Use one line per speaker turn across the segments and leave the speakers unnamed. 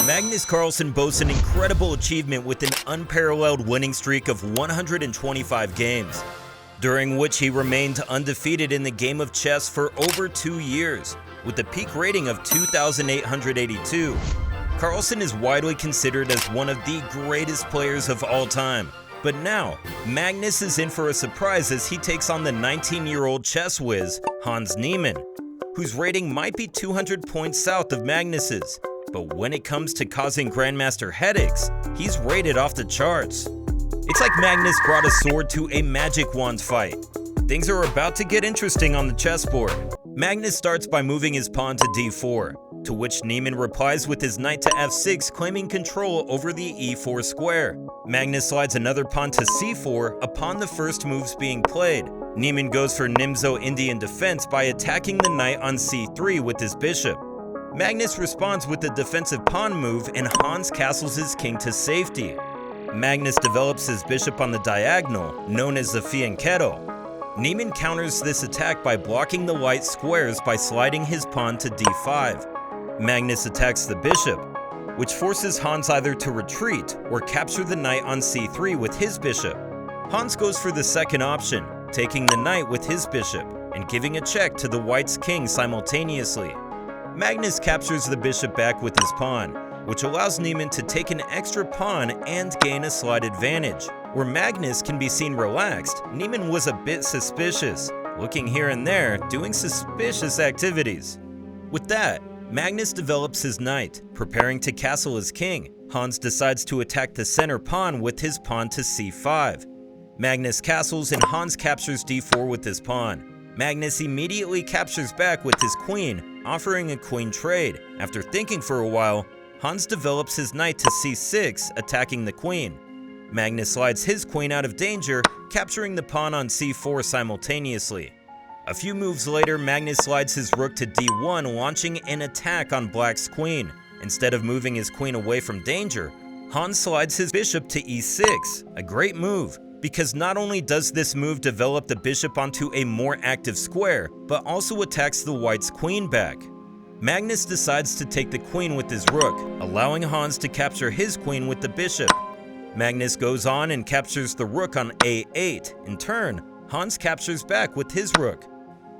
Magnus Carlsen boasts an incredible achievement with an unparalleled winning streak of 125 games, during which he remained undefeated in the game of chess for over 2 years, with a peak rating of 2,882. Carlsen is widely considered as one of the greatest players of all time. But now, Magnus is in for a surprise as he takes on the 19-year-old chess whiz, Hans Niemann, whose rating might be 200 points south of Magnus's. But when it comes to causing Grandmaster headaches, he's rated off the charts. It's like Magnus brought a sword to a magic wand fight. Things are about to get interesting on the chessboard. Magnus starts by moving his pawn to d4, to which Niemann replies with his knight to f6, claiming control over the e4 square. Magnus slides another pawn to c4 upon the first moves being played. Niemann goes for Nimzo Indian defense by attacking the knight on c3 with his bishop. Magnus responds with the defensive pawn move, and Hans castles his king to safety. Magnus develops his bishop on the diagonal, known as the fianchetto. Niemann counters this attack by blocking the light squares by sliding his pawn to d5. Magnus attacks the bishop, which forces Hans either to retreat or capture the knight on c3 with his bishop. Hans goes for the second option, taking the knight with his bishop and giving a check to the white's king simultaneously. Magnus captures the bishop back with his pawn, which allows Niemann to take an extra pawn and gain a slight advantage. Where Magnus can be seen relaxed, Niemann was a bit suspicious, looking here and there, doing suspicious activities. With that, Magnus develops his knight, preparing to castle his king. Hans decides to attack the center pawn with his pawn to c5. Magnus castles and Hans captures d4 with his pawn. Magnus immediately captures back with his queen, offering a queen trade. After thinking for a while, Hans develops his knight to c6, attacking the queen. Magnus slides his queen out of danger, capturing the pawn on c4 simultaneously. A few moves later, Magnus slides his rook to d1, launching an attack on black's queen. Instead of moving his queen away from danger, Hans slides his bishop to e6, a great move, because not only does this move develop the bishop onto a more active square, but also attacks the white's queen back. Magnus decides to take the queen with his rook, allowing Hans to capture his queen with the bishop. Magnus goes on and captures the rook on a8. In turn, Hans captures back with his rook.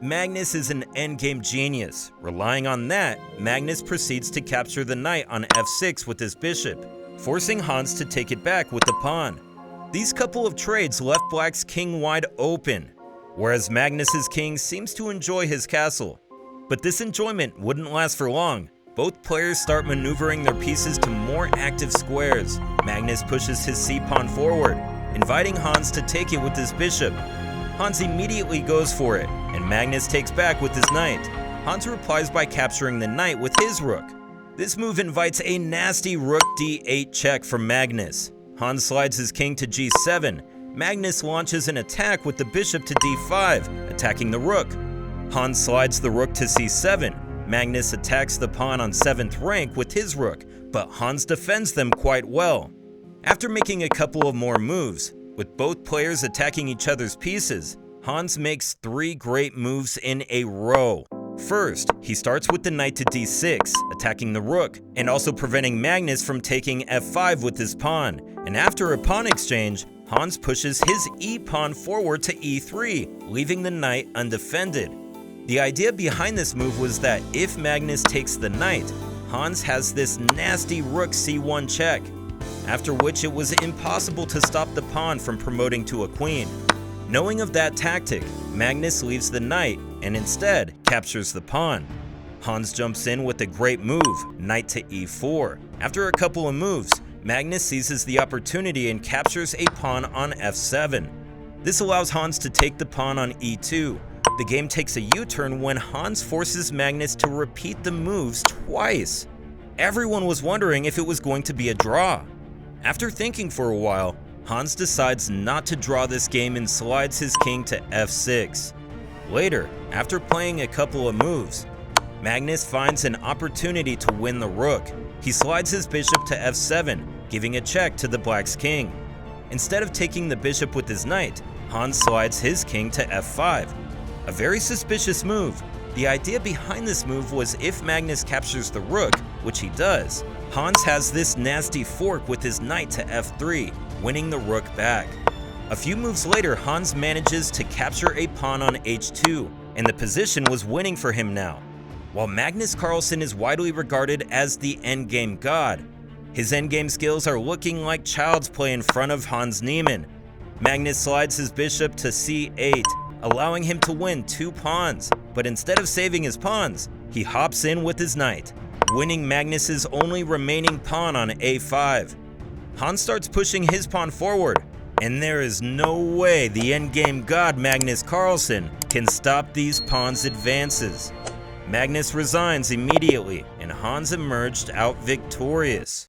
Magnus is an endgame genius. Relying on that, Magnus proceeds to capture the knight on f6 with his bishop, forcing Hans to take it back with the pawn. These couple of trades left black's king wide open, whereas Magnus's king seems to enjoy his castle. But this enjoyment wouldn't last for long. Both players start maneuvering their pieces to more active squares. Magnus pushes his c-pawn forward, inviting Hans to take it with his bishop. Hans immediately goes for it, and Magnus takes back with his knight. Hans replies by capturing the knight with his rook. This move invites a nasty rook d8 check from Magnus. Hans slides his king to g7. Magnus launches an attack with the bishop to d5, attacking the rook. Hans slides the rook to c7. Magnus attacks the pawn on 7th rank with his rook, but Hans defends them quite well. After making a couple of more moves, with both players attacking each other's pieces, Hans makes 3 great moves in a row. First, he starts with the knight to d6, attacking the rook, and also preventing Magnus from taking f5 with his pawn. And after a pawn exchange, Hans pushes his e-pawn forward to e3, leaving the knight undefended. The idea behind this move was that if Magnus takes the knight, Hans has this nasty rook c1 check, after which it was impossible to stop the pawn from promoting to a queen. Knowing of that tactic, Magnus leaves the knight and instead captures the pawn. Hans jumps in with a great move, knight to e4. After a couple of moves, Magnus seizes the opportunity and captures a pawn on f7. This allows Hans to take the pawn on e2. The game takes a U-turn when Hans forces Magnus to repeat the moves twice. Everyone was wondering if it was going to be a draw. After thinking for a while, Hans decides not to draw this game and slides his king to f6. Later, after playing a couple of moves, Magnus finds an opportunity to win the rook. He slides his bishop to f7, giving a check to the black's king. Instead of taking the bishop with his knight, Hans slides his king to f5. A very suspicious move. The idea behind this move was if Magnus captures the rook, which he does, Hans has this nasty fork with his knight to f3, winning the rook back. A few moves later, Hans manages to capture a pawn on h2, and the position was winning for him now. While Magnus Carlsen is widely regarded as the endgame god, his endgame skills are looking like child's play in front of Hans Niemann. Magnus slides his bishop to c8, allowing him to win 2 pawns, but instead of saving his pawns, he hops in with his knight, winning Magnus's only remaining pawn on a5. Hans starts pushing his pawn forward, and there is no way the endgame god Magnus Carlsen can stop these pawns' advances. Magnus resigns immediately, and Hans emerged out victorious.